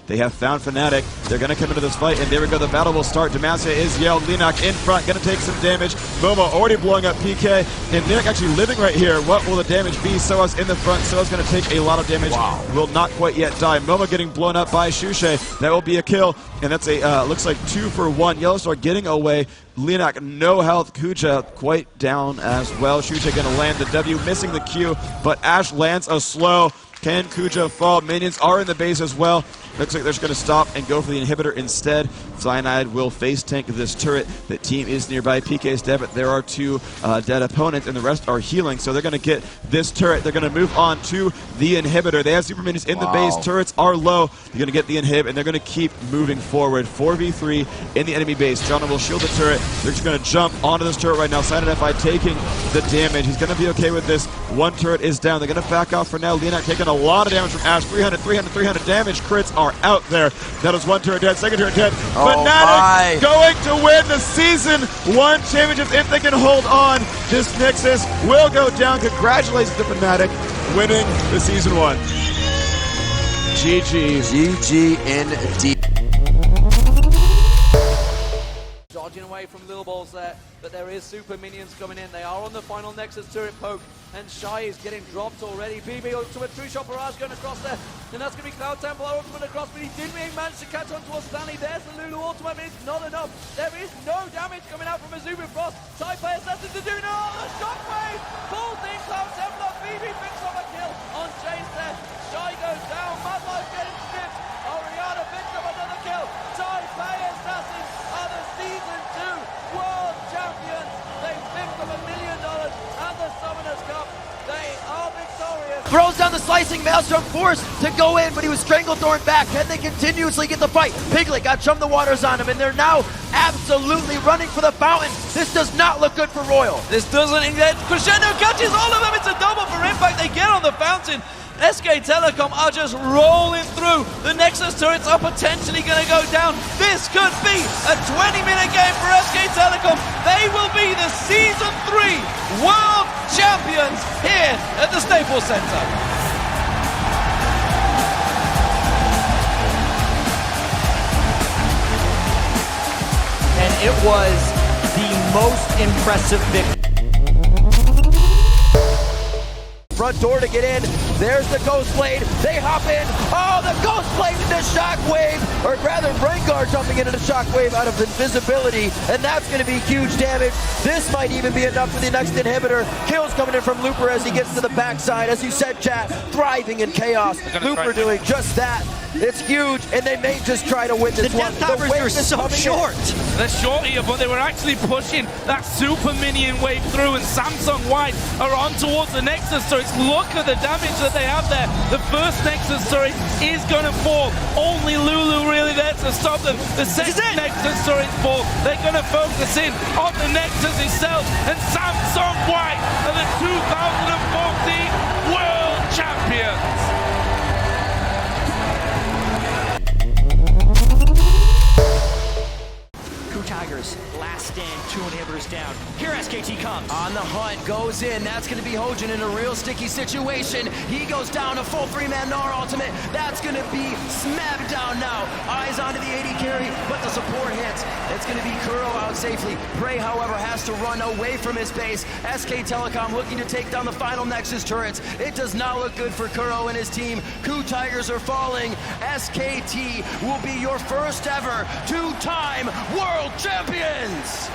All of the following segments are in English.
They have found Fnatic. They're going to come into this fight, and there we go. The battle will start. Demacia is yelled. Linak in front, going to take some damage. Momo already blowing up PK, and Linak actually living right here. What will the damage be? Soa's in the front. Soa's going to take a lot of damage. Wow. Will not quite yet die. Momo getting blown up by Shushe. That will be a kill, and that's a looks like 2 for 1. Yellowstar getting away. Linak no health. Kuja quite down as well. Shushe going to land the W, missing the Q, but Ash lands a slow. Can Kuja fall? Minions are in the base as well. Looks like they're just going to stop and go for the inhibitor instead. Cyanide will face tank this turret. The team is nearby. PK is dead, but there are 2 dead opponents, and the rest are healing. So they're going to get this turret. They're going to move on to the inhibitor. They have super minions in the base. Turrets are low. They're going to get the inhib, and they're going to keep moving forward. 4v3 in the enemy base. Jana will shield the turret. They're just going to jump onto this turret right now. Cyanide FI taking the damage. He's going to be okay with this. 1 turret is down. They're going to back off for now. Linak taking a lot of damage from Ash. 300 damage. Crits are out there. That is 1 turret dead. 2nd turret dead. Fnatic going to win the Season 1 championship if they can hold on. This Nexus will go down. Congratulations to Fnatic winning the Season 1. GG. GG indeed. Dodging away from Lil Balls there, but there is super minions coming in. They are on the final Nexus turret poke, and Shy is getting dropped already. BB ultimate, True Shot Barrage going across there, and that's going to be Cloud Temple ultimate across, but he didn't really manage to catch on towards Stanley. There's the Lulu ultimate, but it's not enough. There is no damage coming out from Azuma Frost. Taipei has nothing to do now. The shockwave pulls in Cloud Temple. BB picks up a kill on Chase there. Shy goes down. Mad Life getting stripped. Oriana picks up another kill. Taipei Assassins are the Season 2 World Champions. They picked up $1 million and the Summoners Cup. They are victorious. Throws down the slicing Maelstrom, forced to go in, but he was Stranglethorn back. Can they continuously get the fight? Piglet got Chum the Waters on him, and they're now absolutely running for the fountain. This does not look good for Royal. This doesn't. Crescendo catches all of them. It's a double for impact. They get on the fountain. SK Telecom are just rolling through. The Nexus turrets are potentially going to go down. This could be a 20-minute game for SK Telecom. They will be the Season 3 World Champions here at the Staples Center. And it was the most impressive victory. Front door to get in. There's the Ghost Blade. They hop in. Oh, the Ghost Blade into Shockwave, or rather Rengar jumping into the Shockwave out of invisibility, and that's going to be huge damage. This might even be enough for the next inhibitor. Kills coming in from Looper as he gets to the backside. As you said, chat, thriving in chaos. Looper doing just that. It's huge, and they may just try to win this one. The wave are so short. They're short here, but they were actually pushing that super minion wave through, and Samsung White are on towards the Nexus turret. Look at the damage that they have there. The first Nexus turret is going to fall. Only Lulu really there to stop them. The second Nexus turret fall. They're going to focus in on the Nexus itself, and Samsung White are the 2014 World Champions. Tigers, last stand, 2 inhibitors down. Here SKT comes. On the hunt, goes in. That's going to be Hojin in a real sticky situation. He goes down a full 3-man Gnar ultimate. That's going to be smacked down now. Eyes onto the 80 carry, but the support hits. It's going to be Kuro out safely. Prey, however, has to run away from his base. SK Telecom looking to take down the final Nexus turrets. It does not look good for Kuro and his team. Ku Tigers are falling. SKT will be your first ever 2-time World Champions!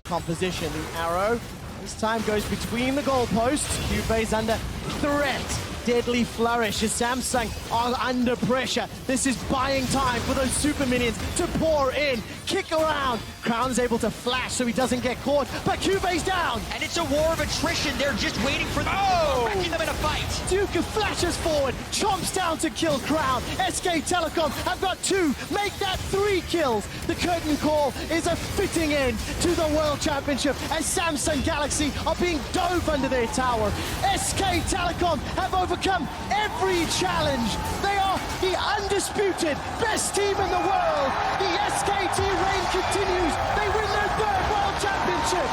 Composition, the arrow this time goes between the goalposts. Cubase under threat. Deadly flourish as Samsung are under pressure. This is buying time for those super minions to pour in, kick around. Crown's able to flash so he doesn't get caught, but Cubase down. And it's a war of attrition. They're just waiting for them, wrecking them in a fight. Duke flashes forward, chomps down to kill Crown. SK Telecom have got 2, make that 3 kills. The curtain call is a fitting end to the World Championship as Samsung Galaxy are being dove under their tower. SK Telecom have overcome every challenge. They are the undisputed best team in the world. The SKT reign continues. They win their third world championship.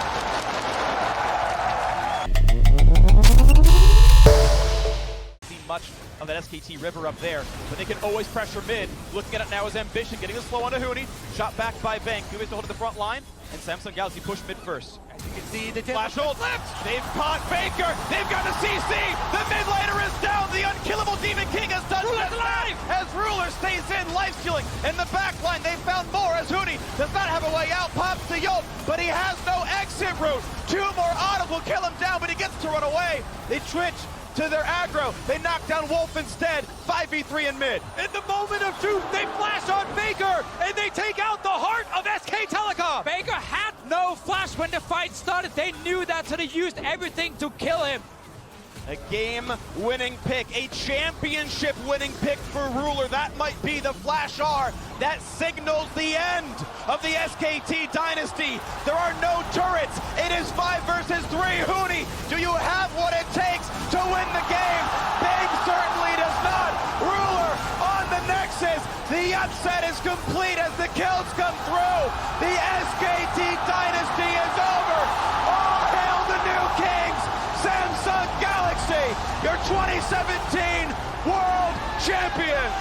Much of that SKT river up there, but they can always pressure mid. Looking at it now is Ambition, getting the slow onto Huni. Shot back by Bank, who is to hold the front line, and Samsung Galaxy push mid first. As you can see, the flash hold left. They've caught Baker. They've got the CC. The mid laner is down. The unkillable Demon King has done just alive as Ruler stays in, life stealing. In the back line, they found more as Huni does not have a way out. Pops the Yolt, but he has no exit route. Two more autos will kill him down, but he gets to run away. They twitch to their aggro. They knock down Wolf instead. 5v3 in mid. In the moment of truth, they flash on Baker, and they take out the heart of SK Telecom. Baker had no flash when the fight started. They knew that, so they used everything to kill him. A game-winning pick, a championship-winning pick for Ruler. That might be the Flash R that signals the end of the SKT dynasty. There are no turrets. It is 5 versus 3. Huni, do you have what it takes to win the game? Big certainly does not. Ruler on the Nexus. The upset is complete as the kills come through. The SKT dynasty is over. All hail the new kings. Samsung Galaxy, your 2017 World Champions!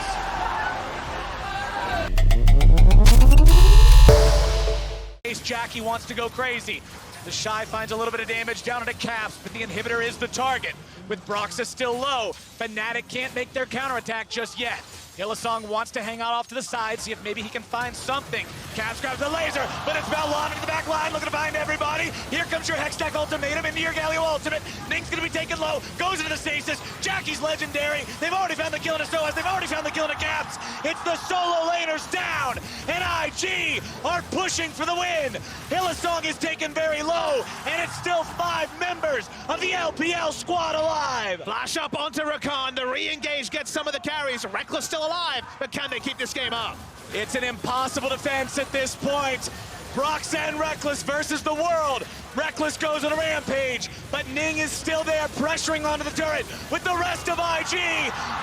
Jackie wants to go crazy. The Shy finds a little bit of damage down into Caps, but the inhibitor is the target. With Broxah still low, Fnatic can't make their counterattack just yet. Hillsong wants to hang out off to the side, see if maybe he can find something. Caps grabs the laser, but it's Balon into the back line, looking to find everybody. Here comes your Hextech ultimatum into your Galio ultimate. Ning's gonna be taken low, goes into the stasis. Jackie's legendary. They've already found the kill into Soas, they've already found the kill into Caps. It's the solo laners down, and IG are pushing for the win. Hillsong is taken very low, and it's still 5 members of the LPL squad alive. Flash up onto Rakan, the re-engage gets some of the carries. Reckless still alive, but can they keep this game up? It's an impossible defense at this point. Broxah and Reckless versus the world. Reckless goes on a rampage, but Ning is still there pressuring onto the turret with the rest of IG.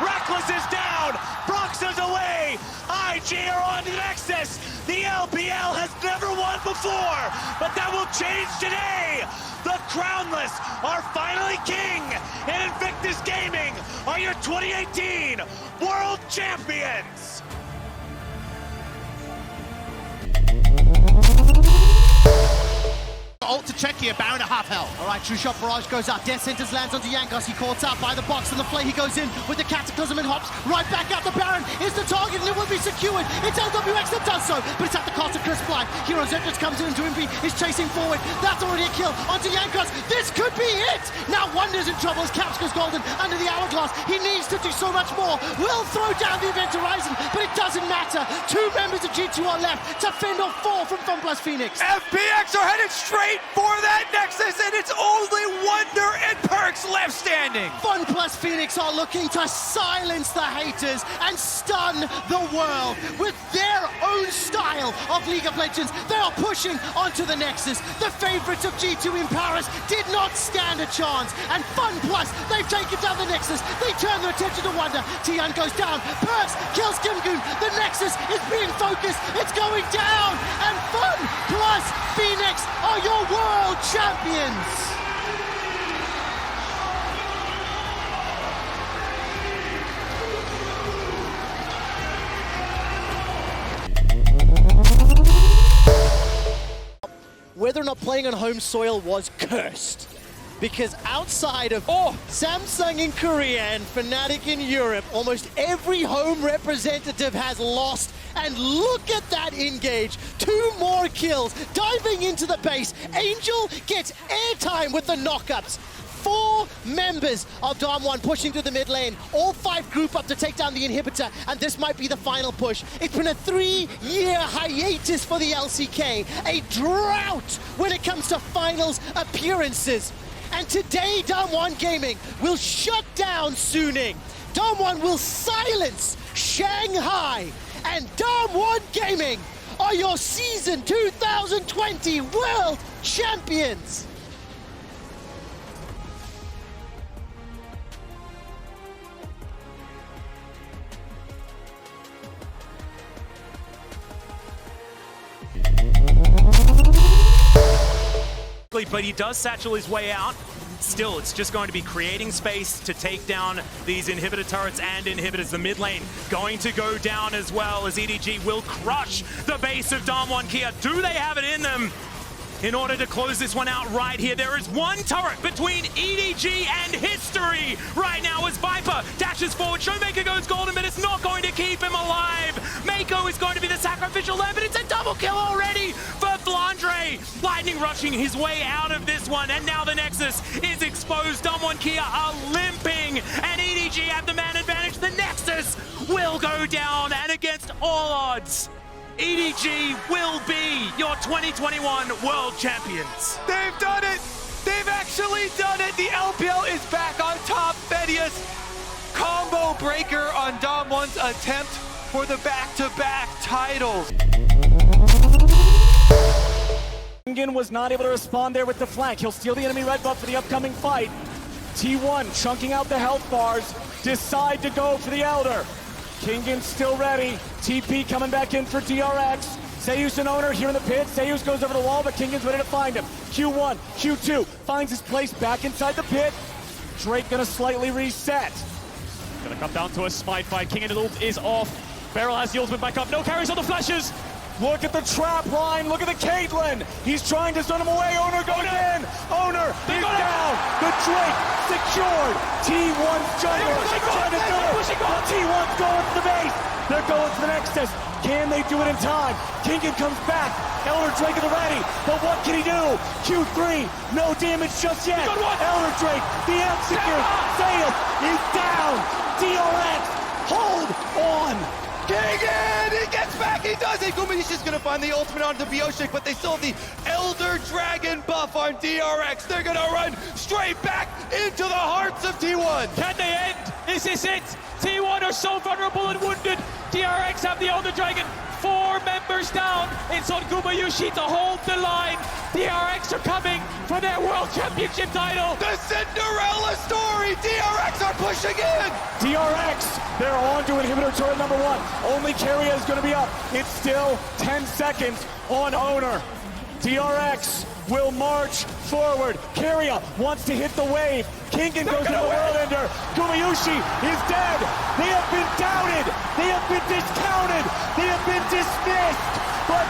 Reckless is down, Broxah's away. IG are on to the Nexus. The LPL has never won before, but that will change today. The Crownless are finally king, and Invictus Gaming are your 2018 World Champions. Ult to check here, Baron at half health. All right, True Shot Barrage goes out. Death Sentence lands onto Jankos. He caught up by the box and the flay. He goes in with the Cataclysm and hops right back out. The Baron is the target and it will be secured. It's LWX that does so, but it's at the cost of Crisp Life. Hero Zephyr comes in and Dwimpy is chasing forward. That's already a kill onto Jankos. This could be it. Now Wonder's in trouble as Caps goes golden under the hourglass. He needs to do so much more. Will throw down the Event Horizon, but it doesn't matter. 2 members of G2 are left to fend off 4 from FunPlusPhoenix. FPX are headed straight for that Nexus, and it's only Wonder and perkz left standing. FunPlusPhoenix are looking to silence the haters and stun the world with their own style of League of Legends. They are pushing onto the Nexus. The favorites of G2 in Paris did not stand a chance, and FunPlus, they've taken down the Nexus. They turn their attention to Wonder. Tian goes down. perkz kills Kimgoon. The Nexus is being focused. It's going down, and FunPlusPhoenix are your world champions. Whether or not playing on home soil was cursed. Because outside of Samsung in Korea and Fnatic in Europe, almost every home representative has lost. And look at that engage. 2 more kills. Diving into the base. Angel gets airtime with the knockups. 4 members of Damwon pushing to the mid lane. All 5 group up to take down the inhibitor, and this might be the final push. It's been a 3-year hiatus for the LCK. A drought when it comes to finals appearances. And today, DamwongGaming will shut down Suning. Damwon will silence Shanghai. And DamwongGaming are your season 2020 World Champions. quickly, but he does satchel his way out. Still, it's just going to be creating space to take down these inhibitor turrets and inhibitors. The mid lane going to go down as well, as EDG will crush the base of Damwonggaming. Do they have it in them in order to close this one out right here? There is one turret between EDG and history right now as Viper dashes forward. Showmaker goes golden, but it's not going to keep him alive. Mako is going to be the sacrificial lamb, but it's a double kill already for Flandre. Lightning rushing his way out of this one, and now the Nexus is exposed. Damwonggaming are limping, and EDG have the man advantage. The Nexus will go down, and against all odds, EDG will be your 2021 World Champions. They've done it! They've actually done it! The LPL is back on top. Fedius, combo breaker on Damwon's attempt for the back-to-back titles. Kingen was not able to respond there with the flank. He'll steal the enemy red buff for the upcoming fight. T1 chunking out the health bars, decide to go for the Elder. Kingen still ready. TP coming back in for DRX. Seiyus and Owner here in the pit. Seiyus goes over the wall, but Kingen's ready to find him. Q1, Q2 finds his place back inside the pit. Drake gonna slightly reset. Gonna come down to a smite fight. Kingen ult is off. Beryl has the ultimate back up. No carries on the flashes. Look at the trap line. Look at the Caitlyn. He's trying to stun him away. Owner goes in. Owner is down. The Drake secured. T1's jungler trying to do it. T1's going for the base. They're going for the Nexus. Can they do it in time? Kingen comes back. Elder Drake is ready. But what can he do? Q3. No damage just yet. Elder Drake. The execute. Sayeth is down. DRX. Hold on. Kingen! He gets back! He does it! Gumayushi's gonna find the ultimate onto Bioshik, but they still have the Elder Dragon buff on DRX. They're gonna run straight back into the hearts of T1. Can they end? Is this it? T1 are so vulnerable and wounded. DRX have the Elder Dragon. 4 members down. It's on Gumayushi to hold the line. DRX are coming for their World Championship title. The Cinderella story! DRX are pushing in! DRX, they're on to inhibitor turret number 1. Only Keria is going to be up. It's still 10 seconds on Owner. DRX will march forward. Keria wants to hit the wave. Kingen goes to the world ender. Gumayushi is dead. They have been doubted. They have been discounted. They have been dismissed. But